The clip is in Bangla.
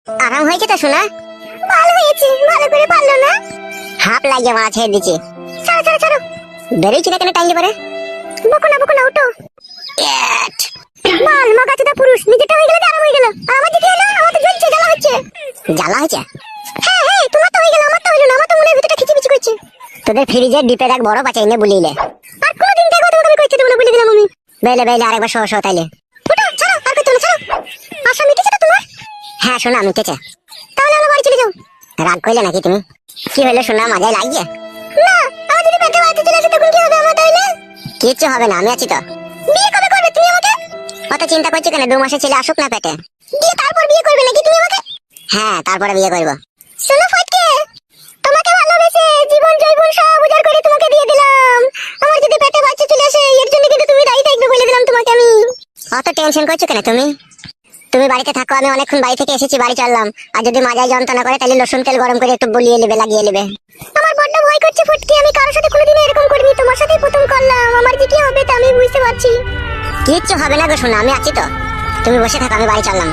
আরাম হয়েছে তো শোনা? ভালো হয়েছে, ভালো করে পারলো না। হাফ লাগিয়ে মারা ছেড়ে দিচ্ছি। ছাড়ো ছাড়ো ছাড়ো। বেরিয়েছি না কেন টাইলে পারে? বকো না উঠো। মাল মাগাচোদা পুরুষ, নিজেটা হয়ে গেল আরাম হয়ে গেল। আর আমার দিকে এলো, আমার তো জ্বলছে, জ্বালা হচ্ছে। জ্বালা হচ্ছে? হ্যাঁ তোমার তো হয়ে গেল, আমার তো হইলো না। আমার তো মনের ভিতরটা খিচিমিচি করছে। তোদের ফ্রিজের ডিপে এক বড় বাচ্চা এনে বুলিলে। আর কোনদিন দেখো তোমাকে আমি কইতে দেব না, বলে দিলাম আমি। বেলে আরেকবার শো তাইলে। উঠো, ছাড়ো, আর কইতে না, ছাড়ো। আশা মিটেছে তো তোমার? হ্যাঁ শোনা মিটেছে। তাহলে আমরা বাড়ি চলে যাও। রাগ কইলে নাকি তুমি? কি হলো শোনা, মাজায় লাগিয়ে? না, আমার যদি পেটে বাড়িতে চলে আসে তখন কি হবে আমার তাইলে? কিচ্ছু হবে না, আমি আছি তো। বিয়ে কবে করবে তুমি আমাকে? অত চিন্তা করছো কেন? 2 মাসের ছেলে আসুক না পেটে। দিয়ে তারপর বিয়ে করবে নাকি তুমি আমাকে? হ্যাঁ, তারপরে বিয়ে করব। শোনো ফটকে, তোমাকে ভালোবেসে জীবন জৈবন সব উজাড় করে তোমাকে দিয়ে দিলাম। আমার যদি পেটে বাচ্চা চলে আসে এর জন্য কিন্তু তুমি দায়ী থাকবে বলে দিলাম তোমাকে আমি। অত টেনশন করছো কেন তুমি? তুমি বাড়িতে থাকো, আমি অনেকক্ষণ বাড়ি থেকে এসেছি, বাড়ি চললাম। আর যদি মাজায় যন্ত্রণা করে তাহলে রসুন তেল গরম করে একটু বলিয়ে নেবে, লাগিয়ে নেবে। আমার বড্ড ভয় করছে ফটকে, আমি কারোর সাথে কোনোদিন এরকম করিনি, তোমার সাথেই প্রথম করলাম। আমার যে কি হবে তা আমি বুঝতে পারছি। কিচ্ছু হবে না গো শোনা, আমি আছি তো। তুমি বসে থাকো, আমি বাড়ি চললাম।